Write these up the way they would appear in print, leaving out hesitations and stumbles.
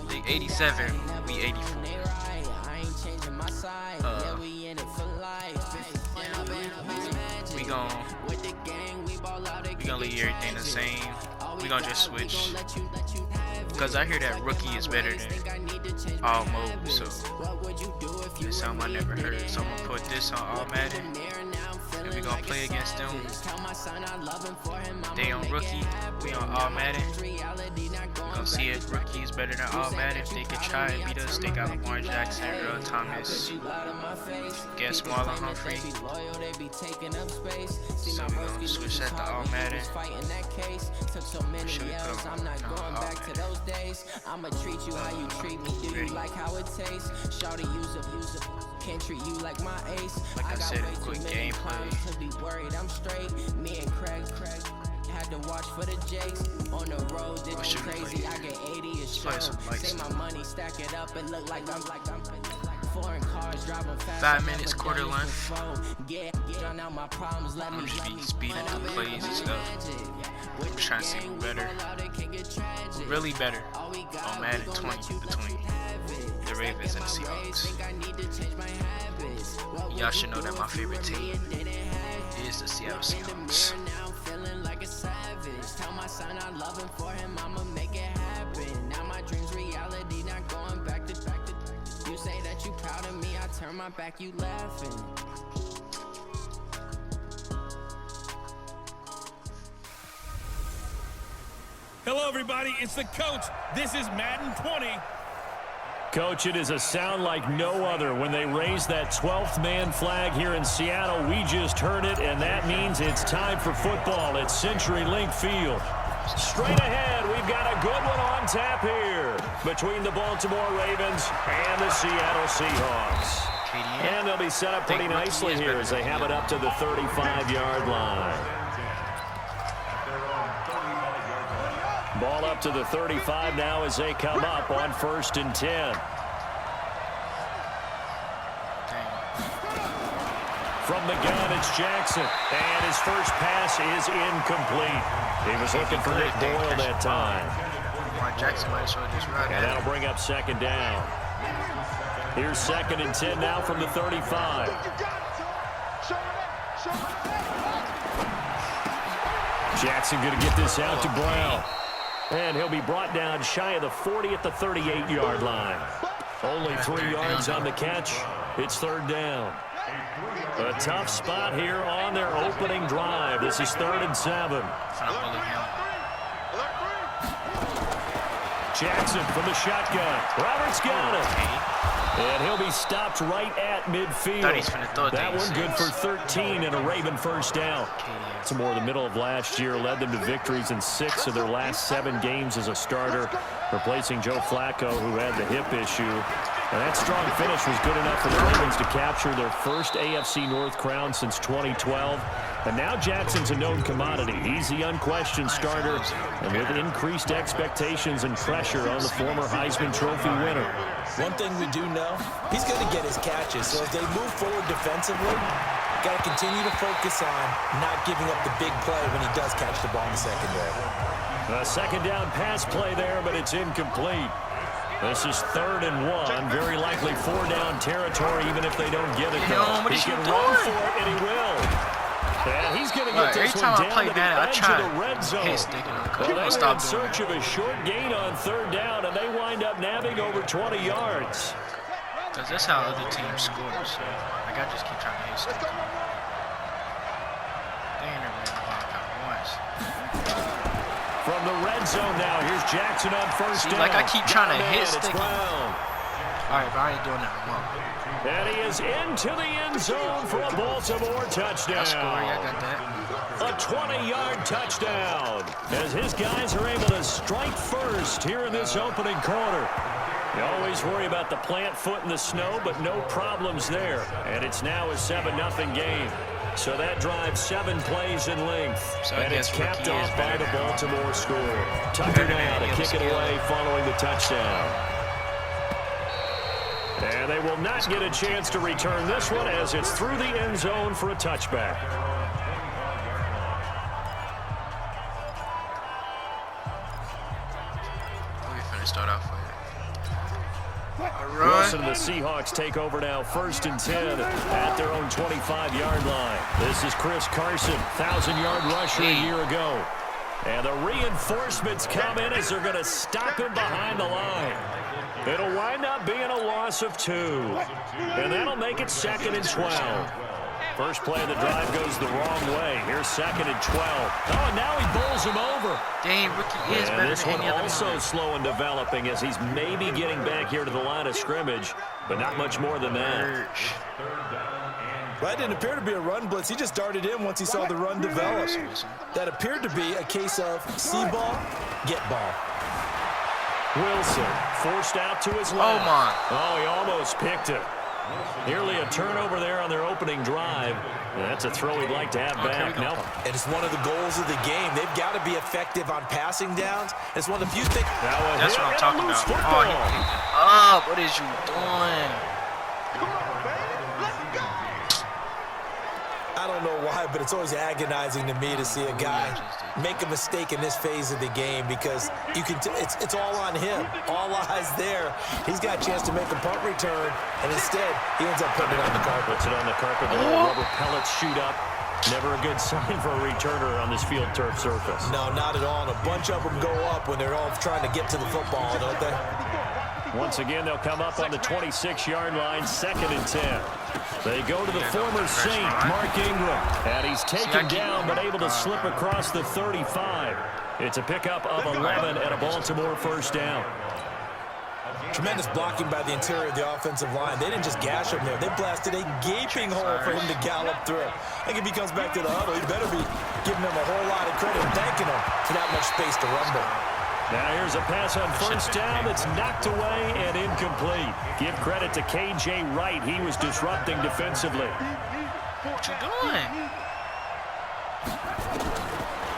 They 87, we 84. We gonna leave everything the same. We gonna just switch. Because I hear that rookie is better than all mode, so it's something I never heard. So I'm gonna put this on automatic, and we gonna play against them. They on rookie, we on automatic. We gonna see if rookie is better than automatic. If they can try and beat us, they got Lamar Jackson, Earl Thomas, guess Marlon Humphrey. So we gonna switch that to automatic. Should we put on automatic? I'ma treat you how you treat me. Do you like how it tastes? Shawty use a can't treat you like my ace. Like I said, a quick gameplay. To be worried, I'm straight. Me and Craig had to watch for the Jakes on the road. Did crazy. I get 80 a show. Say my money, stack it up and look like I'm foreign cars driving fast. 5 minutes, quarter length. I'm just be speeding through plays and stuff. I'm trying to see who better. Really better on Madden 20 between the Ravens and the Seahawks. Y'all should know that my favorite team is the Seattle Seahawks. Tell my son I love him for him, I'ma make it happen. Now my dreams reality, not going back to you say that you proud of me, I turn my back, you laughing. Hello everybody, it's the coach. This is Madden 20. Coach, it is a sound like no other when they raise that 12th man flag here in Seattle. We just heard it, and that means it's time for football at CenturyLink Field. Straight ahead, we've got a good one on tap here between the Baltimore Ravens and the Seattle Seahawks. And they'll be set up pretty nicely here as they have it up to the 35-yard line. Ball up to the 35 now as they come up on 1st and 10. From the gun, it's Jackson. And his first pass is incomplete. He was looking for Nick Boyle that time. And that'll bring up 2nd down. Here's 2nd and 10 now from the 35. Jackson going to get this out to Brown. And he'll be brought down shy of the 40 at the 38-yard line. Only 3 yards on the catch. It's 3rd down. A tough spot here on their opening drive. This is 3rd and 7. Jackson from the shotgun. Roberts got it. And he'll be stopped right at midfield. That one good for 13 and a Raven first down. Baltimore, the middle of last year, led them to victories in 6 of their last 7 games as a starter, replacing Joe Flacco, who had the hip issue. And that strong finish was good enough for the Ravens to capture their first AFC North crown since 2012. And now Jackson's a known commodity. He's the unquestioned starter, and with increased expectations and pressure on the former Heisman Trophy winner. One thing we do know, he's going to get his catches. So as they move forward defensively, got to continue to focus on not giving up the big play when he does catch the ball in the secondary. A 2nd down pass play there, but it's incomplete. This is 3rd and 1. Very likely 4-down territory, even if they don't get it, though. He can run for it, and he will. And he's going to get this one down to the edge of the red zone. Well, they were in search of a short gain on 3rd down, and they wind up nabbing over 20 yards. Because that's how other teams score, so I got to just keep trying to hit stick. They ain't never ran the ball out once. From the red zone now, here's Jackson on 1st down. Like I keep trying to hit stick. Alright, but I ain't doing that anymore. And he is into the end zone for a Baltimore touchdown. I got that. A 20-yard touchdown as his guys are able to strike first here in this opening quarter. You always worry about the plant foot in the snow, but no problems there. And it's now a 7-0 game. So that drives 7 plays in length. And it's capped off by the Baltimore score. Tucker now to kick it away following the touchdown. And they will not get a chance to return this one as it's through the end zone for a touchback. start off with. Wilson and the Seahawks take over now, 1st and 10 at their own 25-yard line. This is Chris Carson, 1,000-yard rusher a year ago. And the reinforcements come in as they're going to stop him behind the line. It'll wind up being a loss of 2. And that'll make it 2nd and 12. First play of the drive goes the wrong way. Here's 2nd and 12. Oh, and now he bowls him over. Dang, rookie is better this than one any other also man. slow and developing as he's maybe getting back here to the line of scrimmage, but not much more than that. That didn't appear to be a run blitz. He just darted in once he saw the run develop. That appeared to be a case of see ball, get ball. Wilson forced out to his left. Oh, my. Oh, he almost picked it. Nearly a turnover there on their opening drive. That's a throw he'd like to have back. No. And it's one of the goals of the game. They've got to be effective on passing downs. It's one of the few things. That's what I'm talking about. Oh, what is you doing? I don't know why, but it's always agonizing to me to see a guy make a mistake in this phase of the game because you can. It's all on him. All eyes there. He's got a chance to make a punt return, and instead he ends up putting it on the carpet. Puts it on the carpet. The little rubber pellets shoot up. Never a good sign for a returner on this field turf surface. No, not at all. And a bunch of them go up when they're all trying to get to the football, don't they? Once again, they'll come up on the 26-yard line, 2nd and 10. They go to the former Saint, Mark Ingram. And he's taken down, but able to slip across the 35. It's a pickup of 11 and a Baltimore first down. Tremendous blocking by the interior of the offensive line. They didn't just gash him there. They blasted a gaping hole for him to gallop through. I think if he comes back to the huddle, he better be giving them a whole lot of credit and thanking them for that much space to rumble. Now here's a pass on first down that's knocked away and incomplete. Give credit to K.J. Wright. He was disrupting defensively. What you doing?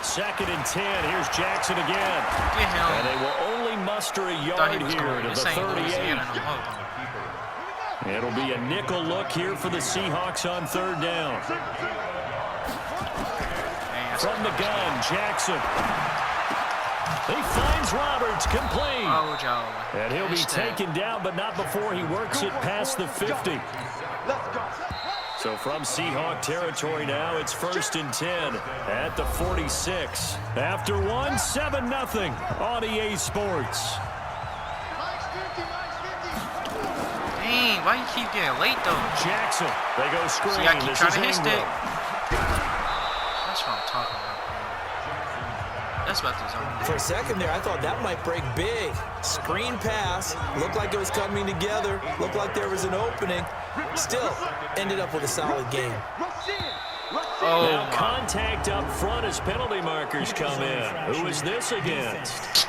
2nd and 10. Here's Jackson again. Get him. And they will only muster a yard here to the 38. It'll be a nickel look here for the Seahawks on 3rd down. From the gun, Jackson. He finds Roberts, complete. And he'll be taken down, but not before he works it past the 50. So from Seahawk territory now, it's 1st and 10 at the 46. After 1, 7-0 on EA Sports. Dang, why you keep getting late, though? Jackson, they go screen. See, I keep trying to hit Ingram. stick. That's what I'm talking about. That's about the zone. For a second there, I thought that might break big. Screen pass. Looked like it was coming together. Looked like there was an opening. Still, ended up with a solid game. Oh, now contact up front as penalty markers come in. Who is this against?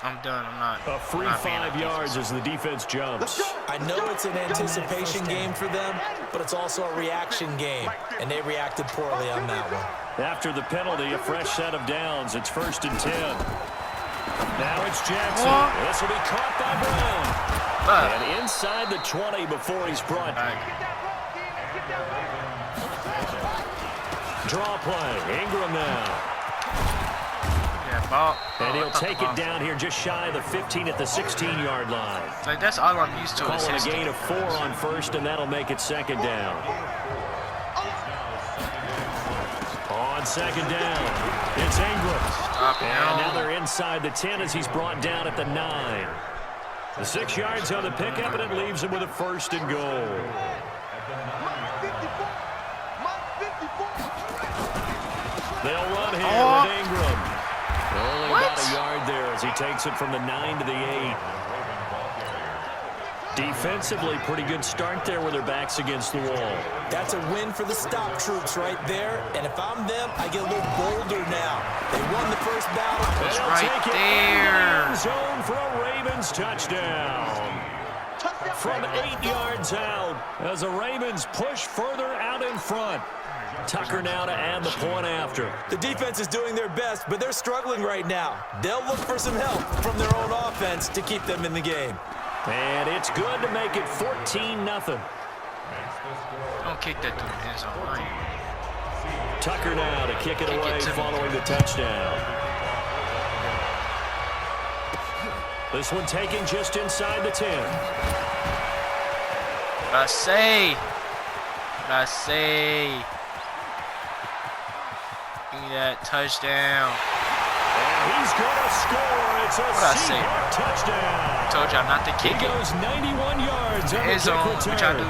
I'm done. I'm not. A free 5 yards as the defense jumps. I know it's an anticipation game for them, but it's also a reaction game, and they reacted poorly on that one. After the penalty, a fresh set of downs. It's 1st and 10. Now it's Jackson. This will be caught by Brown. And inside the 20 before he's brought back. Draw play. Ingram now. And he'll take it down here just shy of the 15 at the 16-yard line. Like, that's all I'm used to. Calling a gain of 4 on 1st, and that'll make it 2nd down. On 2nd down, it's Ingram. And now they're inside the 10 as he's brought down at the 9. The 6 yards on the pickup, and it leaves him with a 1st and goal. They'll run here with Ingram. Only about a yard there as he takes it from the 9 to the 8. Defensively, pretty good start there with their backs against the wall. That's a win for the stop troops right there. And if I'm them, I get a little bolder now. They won the first battle. It's right there. Zone for a Ravens touchdown. From 8 yards out as the Ravens push further out in front. Tucker now to add the point after. The defense is doing their best, but they're struggling right now. They'll look for some help from their own offense to keep them in the game. And it's good to make it 14-0. Don't kick that to the end zone. Tucker now to kick it away following the touchdown. This one taken just inside the 10. What I say? Give me that touchdown. And he's going to score. It's a Seahawks touchdown. Told y'all not to kick it. He goes 91 yards on the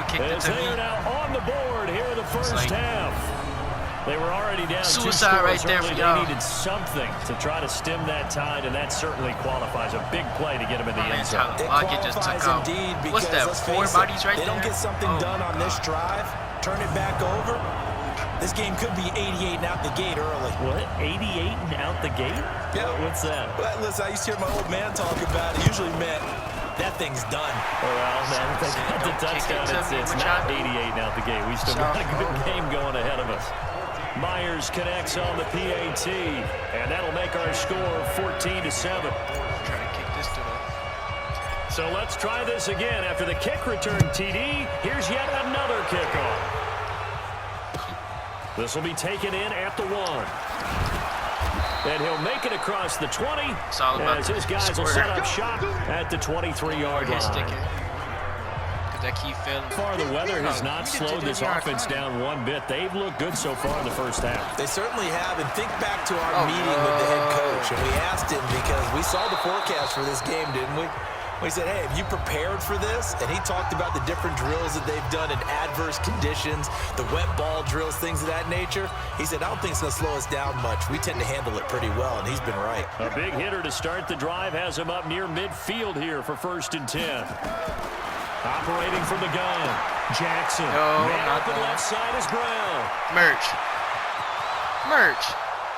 kick return. As they are now on the board here in the first half. They were already down suicide right there for y'all. They needed something to try to stem that tide, and that certainly qualifies. A big play to get him in the end zone. It qualifies indeed because, what's that, 4 bodies right there? They don't get something done on this drive, turn it back over. This game could be 88 and out the gate early. What? 88 and out the gate? Yeah. What's that? Well, listen, I used to hear my old man talk about it. Usually meant that thing's done. Well, man, they got the touchdown. It's not 88 and out the gate. We still got a good game going ahead of us. Myers connects on the PAT, and that'll make our score 14-7. Trying to kick this to the... So let's try this again. After the kick return TD, here's yet another kickoff. This will be taken in at the 1. And he'll make it across the 20. As his guys will set up shop at the 23-yard line. That key fell. So far, the weather has not slowed this offense down one bit. They've looked good so far in the first half. They certainly have. And think back to our meeting with the head coach. And we asked him because we saw the forecast for this game, didn't we? We said, hey, have you prepared for this? And he talked about the different drills that they've done in adverse conditions, the wet ball drills, things of that nature. He said, I don't think it's going to slow us down much. We tend to handle it pretty well, and he's been right. A big hitter to start the drive has him up near midfield here for 1st and 10. Operating from the gun, Jackson. Man up the left side is Brown. Merch.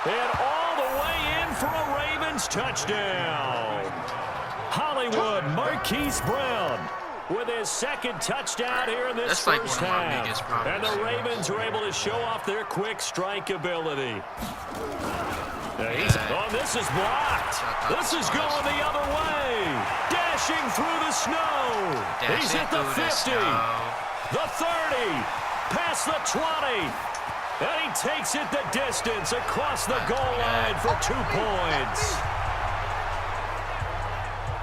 And all the way in for a Ravens touchdown. Hollywood Marquise Brown with his 2nd touchdown here in this first half. And the Ravens are able to show off their quick strike ability. This is blocked. This is going the other way. Dashing through the snow. He's at the 50, the 30, past the 20. And he takes it the distance across the goal line for 2 points.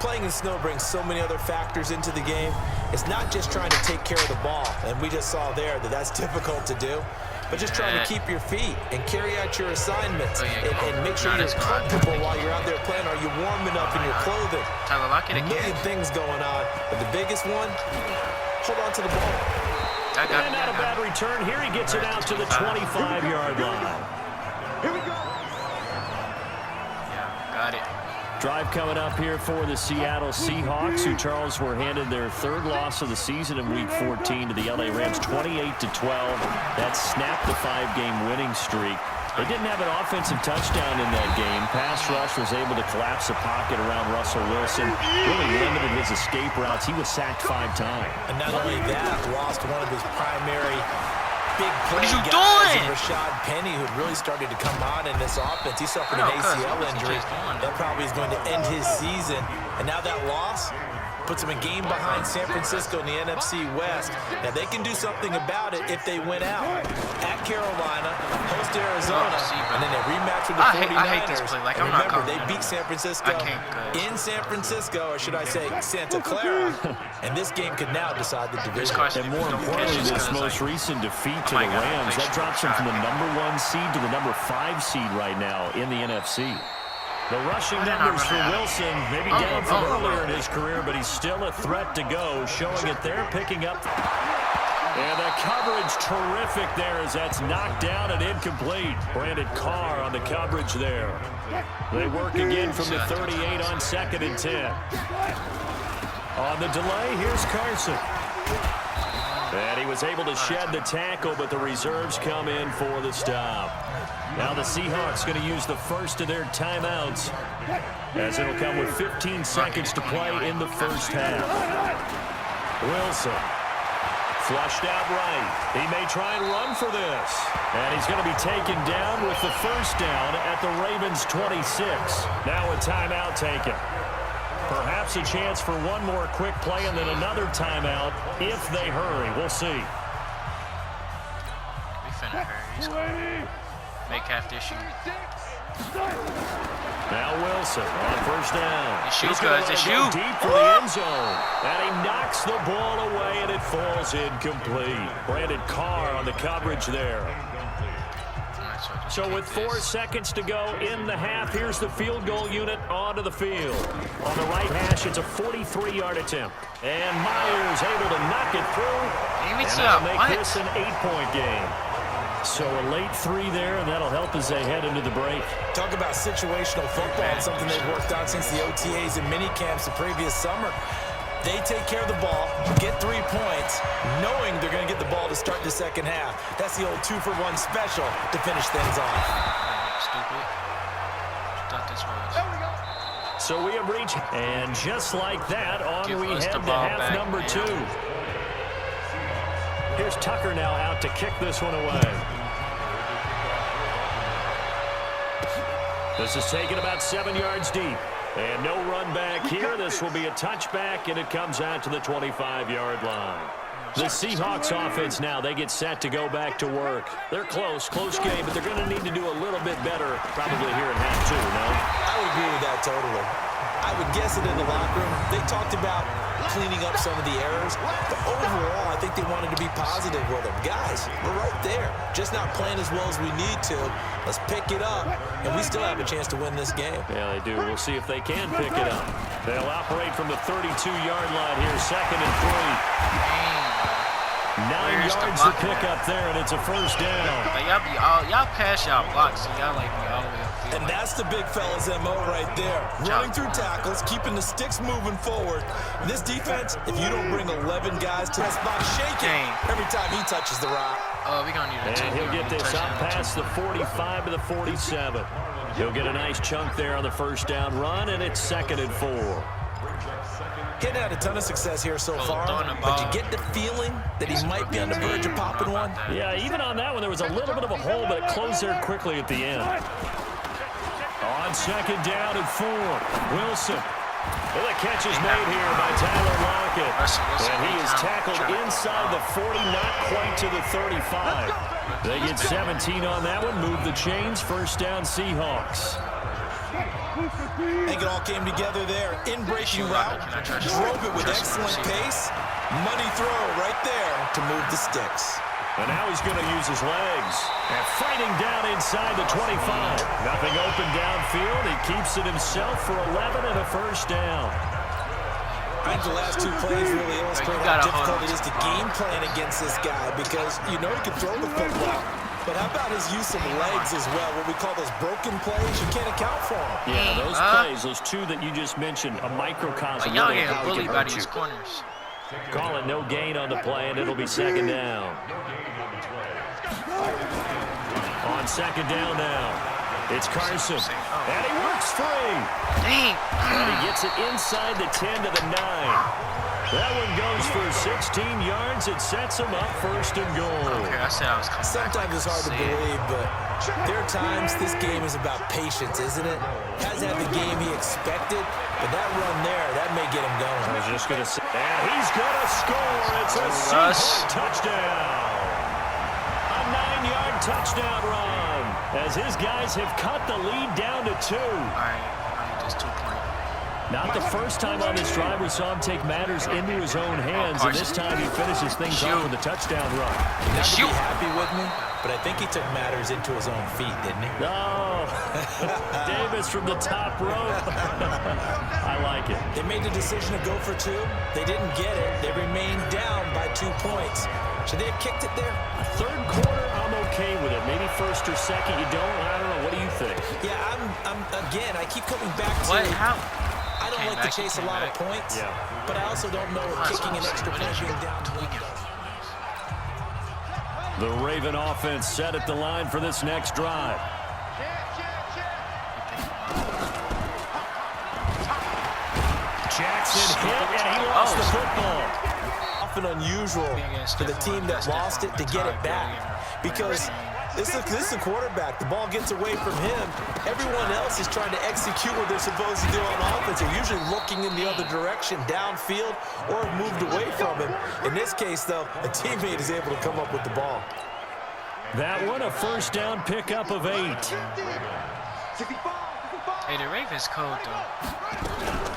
Playing in snow brings so many other factors into the game. It's not just trying to take care of the ball, and we just saw there that that's difficult to do, but just trying to keep your feet and carry out your assignments and make sure you're comfortable while you're out there playing. Are you warm enough in your clothing? A million things going on, but the biggest one, hold on to the ball. And not a bad return. Here he gets it out to the 25-yard line. Here we go. Yeah, got it. Drive coming up here for the Seattle Seahawks, who, Charles, were handed their 3rd loss of the season in Week 14 to the LA Rams, 28-12. That snapped the 5-game winning streak. They didn't have an offensive touchdown in that game. Pass rush was able to collapse the pocket around Russell Wilson. Really limited his escape routes. He was sacked 5 times. And not only that, lost one of his primary big play guys in Rashad Penny, who had really started to come on in this offense. He suffered an ACL injury. That probably is going to end his season. And now that loss puts him a game behind San Francisco in the NFC West. Now, they can do something about it if they win out. At Carolina, host Arizona, and then they rematch with the 49ers. I hate this play. Like, I'm not remember, they beat San Francisco in San Francisco, or should I say Santa Clara, and this game could now decide the division. And more importantly, this most recent defeat to the Rams, that drops them from the #1 seed to the #5 seed right now in the NFC. The rushing numbers for Wilson, maybe down from earlier in his career, but he's still a threat to go, showing it there, picking up. And the coverage terrific there as that's knocked down and incomplete. Brandon Carr on the coverage there. They work again from the 38 on 2nd and 10. On the delay, here's Carson. And he was able to shed the tackle, but the reserves come in for the stop. Now the Seahawks going to use the first of their timeouts, as it'll come with 15 seconds to play in the first half. Wilson, flushed out right. He may try and run for this. And he's going to be taken down with the first down at the Ravens' 26. Now a timeout taken. Perhaps a chance for one more quick play and then another timeout if they hurry. We'll see. We finna hurry. Make half their shoot. Now Wilson on first down. They shoot, He's going guys. to They go shoot. deep for the end zone. And he knocks the ball away, and it falls incomplete. Brandon Carr on the coverage there. So with 4 seconds to go in the half, here's the field goal unit onto the field. On the right hash, it's a 43-yard attempt. And Myers able to knock it through. And that'll make this an 8-point game. So a late 3 there, and that'll help as they head into the break. Talk about situational football, something they've worked on since the OTAs and mini camps the previous summer. They take care of the ball, get 3 points, knowing they're going to get the ball to start the second half. That's the old 2-for-1 special to finish things off. Stupid. Thought this was. So we have reached, and just like that, on we head to half back, number 2. Here's Tucker now out to kick this one away. This is taken about 7 yards deep. And no run back here. This will be a touchback, and it comes out to the 25-yard line. The Seahawks offense now, they get set to go back to work. They're close game, but they're going to need to do a little bit better probably here in half 2, no? I would agree with that totally. I would guess it in the locker room. They talked about cleaning up some of the errors, but overall, I think they wanted to be positive with them. Guys, we're right there. Just not playing as well as we need to. Let's pick it up, and we still have a chance to win this game. Yeah, they do. We'll see if they can pick it up. They'll operate from the 32-yard line here, 2nd and 3. 9 yards to pick up there, and it's a first down. Y'all pass y'all blocks, so y'all like me all the way up. And that's the big fella's MO right there. Running through tackles, keeping the sticks moving forward. This defense, if you don't bring 11 guys to that spot, shaking every time he touches the rock. Oh, we're going to need a And he'll get this up past the 45 to the 47. He'll get a nice chunk there on the first down run, and it's 2nd and 4. Getting had a ton of success here so far, but you get the feeling that he might be on the verge of popping one. Yeah, even on that one, there was a little bit of a hole, but it closed there quickly at the end. On 2nd down and 4, Wilson. Well, the catch is made here by Tyler Lockett. And he is tackled inside the 40, not quite to the 35. They get 17 on that one, move the chains, first down Seahawks. I think it all came together there. In breaking route, drove it with excellent pace. Money throw right there to move the sticks. And now he's going to use his legs. And fighting down inside the 25. Nothing open downfield. He keeps it himself for 11 and a first down. I think the last 2 plays really illustrate how difficult it is to game plan against this guy because you know he can throw the football. But how about his use of legs as well? What we call those broken plays, you can't account for them. Yeah, those plays, those 2 that you just mentioned, a microcosm. Y'all getting bullied by these corners. Call it no gain on the play, and it'll be 2nd down. On 2nd down now, it's Carson. And he works free. Dang. And he gets it inside the 10 to the 9. That one goes for 16 yards. It sets him up 1st and goal. Okay, I said I was coming Sometimes back. it's hard to believe, but there are times this game is about patience, isn't it? Hasn't had the game he expected, but that run there, that may get him going. I was just going to say, and he's going to score. It's a Seahawks touchdown. A 9-yard touchdown run as his guys have cut the lead down to 2. All right, just 2 points. Not the first time on this drive we saw him take matters into his own hands, and this time he finishes things off with a touchdown run. He might be happy with me, but I think he took matters into his own feet, didn't he? Oh, Davis from the top rope. I like it. They made the decision to go for 2. They didn't get it. They remained down by 2 points. Should they have kicked it there? Third quarter, I'm okay with it. Maybe 1st or 2nd, you don't. I don't know. What do you think? Yeah, I'm again, I keep coming back to What? How? I don't like to chase a lot of points, but I also don't know if kicking an extra point being down to 1. The Raven offense set at the line for this next drive. Jackson hit, and he lost the football. Often unusual for the team that lost it to get it back because this is a quarterback. The ball gets away from him. Everyone else is trying to execute what they're supposed to do on offense. They're usually looking in the other direction, downfield, or have moved away from him. In this case, though, a teammate is able to come up with the ball. That one a first down pickup of 8. Hey, the Ravens cold though.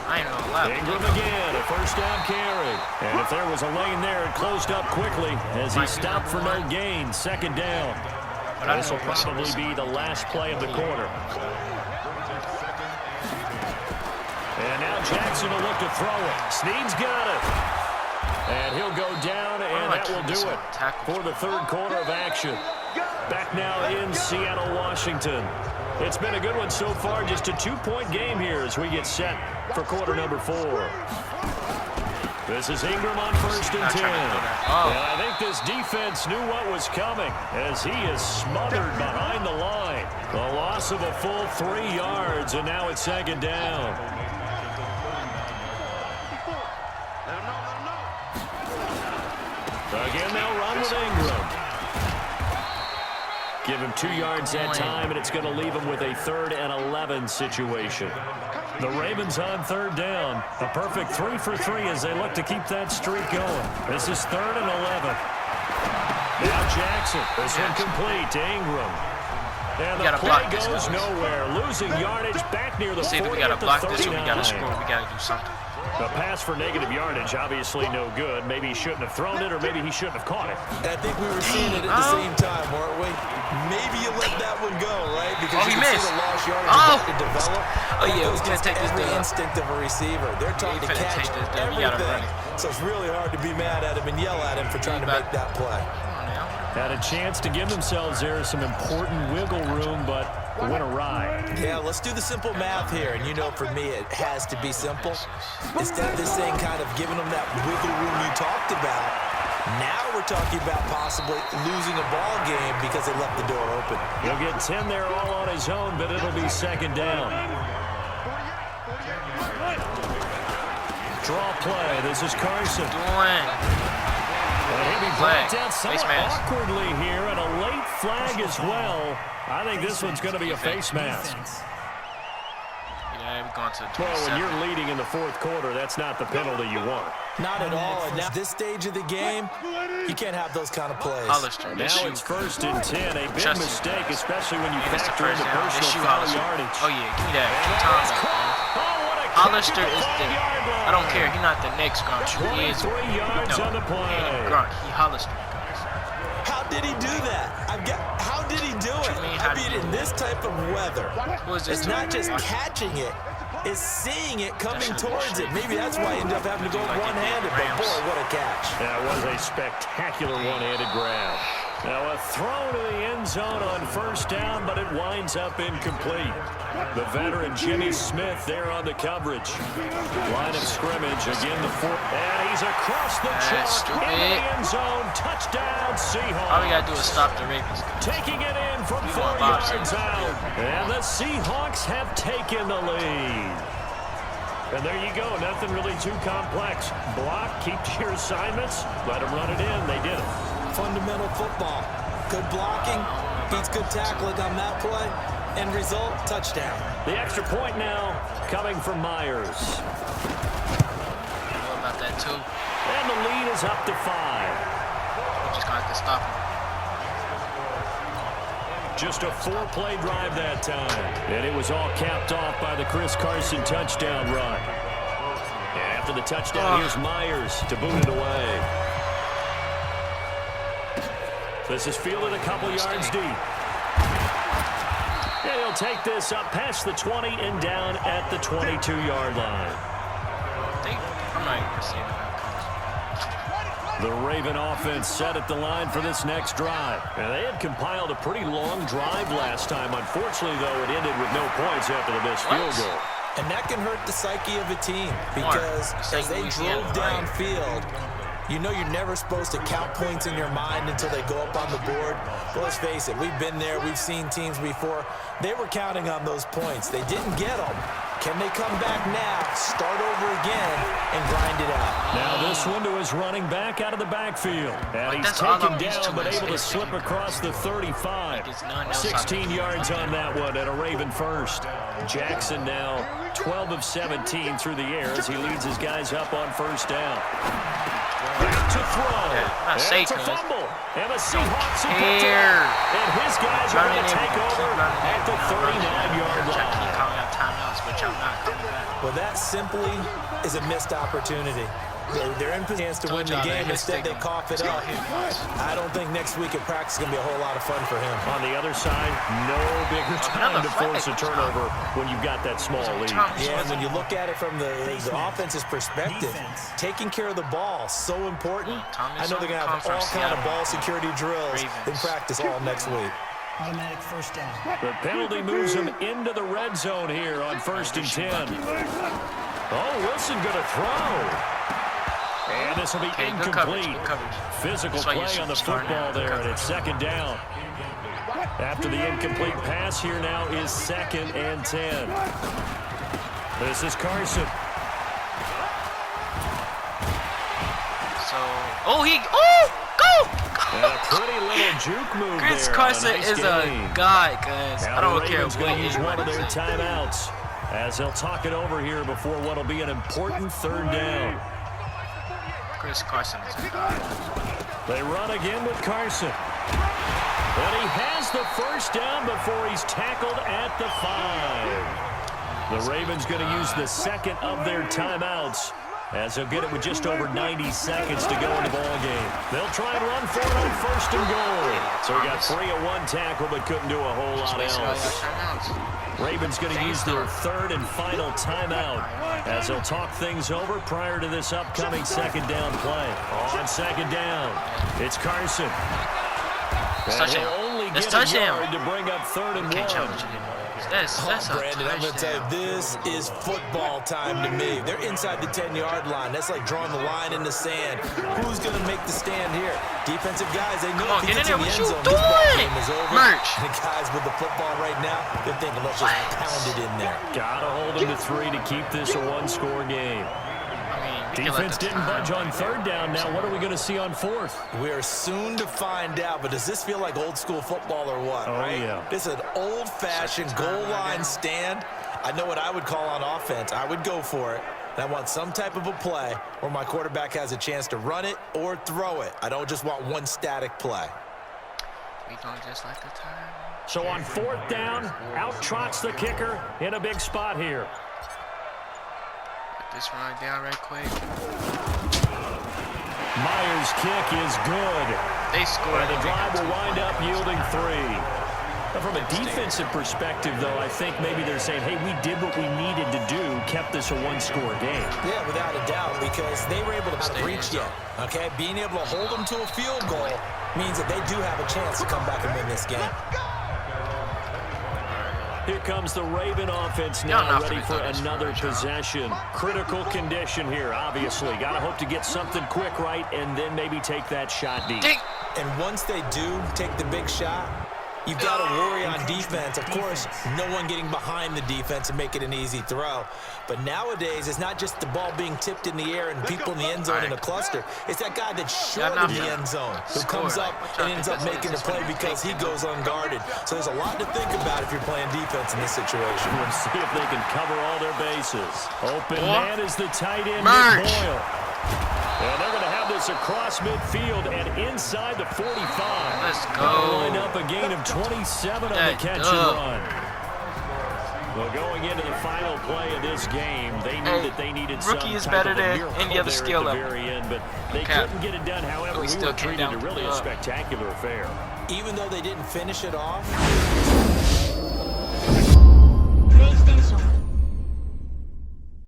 I ain't gonna lie. Ingram again, a first down carry. And if there was a lane there, it closed up quickly as he stopped for no gain. Second down. This will probably be the last play of the quarter. And now Jackson will look to throw it. Snead's got it. And he'll go down, and that will do it for the third quarter of action. Back now in Seattle, Washington. It's been a good one so far. Just a 2-point game here as we get set for quarter number 4. This is Ingram on first and 10. And I think this defense knew what was coming as he is smothered behind the line. A loss of a full 3 yards, and now it's second down. Again, they'll run with Ingram. Give him 2 yards that time, and it's going to leave him with a 3rd and 11 situation. The Ravens on third down. A perfect 3 for 3 as they look to keep that streak going. This is 3rd and 11. Now Jackson. This one complete to Ingram. And the play goes nowhere. Losing yardage back near the 40 we got to block this, or we got to 39. score. We got to do something. A pass for negative yardage, obviously no good. Maybe he shouldn't have thrown it, or maybe he shouldn't have caught it. I think we were seeing it at the same time, weren't we? Maybe you let that one go, right? Because you can see the lost yardage to develop. Oh, yeah, we can't take this every down. instinct of a receiver. They're trying to catch everything. So it's really hard to be mad at him and yell at him for trying to make that play. Had a chance to give themselves there some important wiggle room, but went awry. Yeah, let's do the simple math here. And you know, for me, it has to be simple. Instead of this thing kind of giving them that wiggle room you talked about, now we're talking about possibly losing a ball game because they left the door open. He'll get 10 there all on his own, but it'll be second down. Draw play. This is Carson. And he'll be brought down somewhat awkwardly here, and a late flag as well. I think this one's going to be a face mask. Yeah, we're going to 27. Well, when you're leading in the fourth quarter, that's not the penalty you want. Not at all. And at this stage of the game, you can't have those kind of plays. Now it's first and 10. A big mistake, especially when you factor in the personal foul yardage. Oh, yeah, give me that. Hollister is the, I don't care, he's not the next grunt. He is 3 yards on the play. Grunt, he Hollister. How did he do that? How did he do it? I mean, in this type of weather, it's not just catching it, it's seeing it coming towards it. Maybe that's why he ended up having to go one-handed, but boy, what a catch. That was a spectacular one-handed grab. Now a throw to the end zone on first down, but it winds up incomplete. The veteran Jimmy Smith there on the coverage. Line of scrimmage, again the fourth. And he's across the chalk in the end zone. Touchdown, Seahawks. All we got to do is stop the Ravens. Taking it in from 4 yards out. And the Seahawks have taken the lead. And there you go, nothing really too complex. Block, keep to your assignments, let them run it in. They did it. Fundamental football. Good blocking, beats good tackling on that play, and result, touchdown. The extra point now coming from Myers. What about that too? And the lead is up to 5. We're just going to have to stop him. Just a 4-play drive that time. And it was all capped off by the Chris Carson touchdown run. And after the touchdown, here's Myers to boot it away. This is fielded a couple yards deep. And he'll take this up past the 20 and down at the 22-yard line. I'm not even going to say that. The Raven offense set at the line for this next drive. And they had compiled a pretty long drive last time. Unfortunately, though, it ended with no points after the missed field goal. And that can hurt the psyche of a team because as they drove downfield, you know you're never supposed to count points in your mind until they go up on the board. But let's face it, we've been there. We've seen teams before. They were counting on those points. They didn't get them. Can they come back now, start over again, and grind it out? Now this window is running back out of the backfield. And he's taken down, but able to slip across the 35. 16 yards on that one at a Raven first. Jackson now 12 of 17 through the air as he leads his guys up on first down. Back to throw. Not safe, it's a fumble. And the Seahawks have picked it care. up. And his guys are going to take over at the 39-yard line. Keep calling out timeouts, but y'all not coming back. Well, that simply is a missed opportunity. They're in position to win the game. Instead, they cough it up. I don't think next week at practice is going to be a whole lot of fun for him. On the other side, no bigger time to force a turnover when you've got that small lead. Yeah, and when you look at it from the offense's perspective, taking care of the ball, so important. I know they're going to have all kind of ball security drills in practice all next week. Automatic first down. The penalty moves them into the red zone here on 1st and 10. Oh, Wilson going to throw. And this will be incomplete. Physical play on the football there, and it's 2nd down. After the incomplete pass, here now is 2nd and 10. This is Carson. And a pretty little juke move Chris there. Carson Nice is game. a guy, guys. Now I don't the care Ravens what going to use one of their anybody says. timeouts as they'll talk it over here before what will be an important 3rd down. Chris Carson is a guy. They run again with Carson. And he has the 1st down before he's tackled at the 5. The Ravens going to use the 2nd of their timeouts as they'll get it with just over 90 seconds to go in the ball game. They'll try and run for it on 1st and goal. So he got 3 of 1 tackle but couldn't do a whole lot else. Ravens going to use their 3rd and final timeout as they'll talk things over prior to this upcoming 2nd down play. On 2nd down, it's Carson. And he'll only get a yard to bring up 3rd and 1. That's Brandon, I'm going to tell you, this is football time to me. They're inside the 10-yard line. That's like drawing the line in the sand. Who's going to make the stand here? Defensive guys, they know if he gets in the end zone, this ball game is over. And the guys with the football right now, they're thinking, let's just pound it in there. Got to hold them to 3 to keep this a 1-score game. Defense didn't budge on 3rd down. Now what are we going to see on 4th? We're soon to find out, but does this feel like old school football or what? Oh, right? Yeah. This is an old-fashioned goal line stand. I know what I would call on offense. I would go for it. And I want some type of a play where my quarterback has a chance to run it or throw it. I don't just want one static play. We don't just like the time. So on 4th down, out trots the kicker in a big spot here. This run down right quick. Myers' kick is good. They scored. And the drive will wind up yielding 3. But from a defensive perspective, though, I think maybe they're saying, hey, we did what we needed to do, kept this a 1-score game. Yeah, without a doubt, because they were able to not reach yet. Okay, being able to hold them to a field goal means that they do have a chance to come back and win this game. Here comes the Raven offense now, ready for another possession. Critical condition here, obviously. Got to hope to get something quick right and then maybe take that shot deep. And once they do take the big shot, you've got to worry on defense. Of course, no one getting behind the defense and make it an easy throw. But nowadays, it's not just the ball being tipped in the air and people in the end zone in a cluster. It's that guy that's short in the end zone who comes up and ends up making the play because he goes unguarded. So there's a lot to think about if you're playing defense in this situation. Let's see if they can cover all their bases. Open man is the tight end, Nick Boyle. And they're going to have this across midfield and inside the 45. Let's go. Line up a gain of 27 on the catch and run. Well, going into the final play of this game, they knew that they needed some rookie is type better of a than miracle any other there skill at the level. very end, but they couldn't get it done. However, we were treated to really a spectacular affair. Even though they didn't finish it off,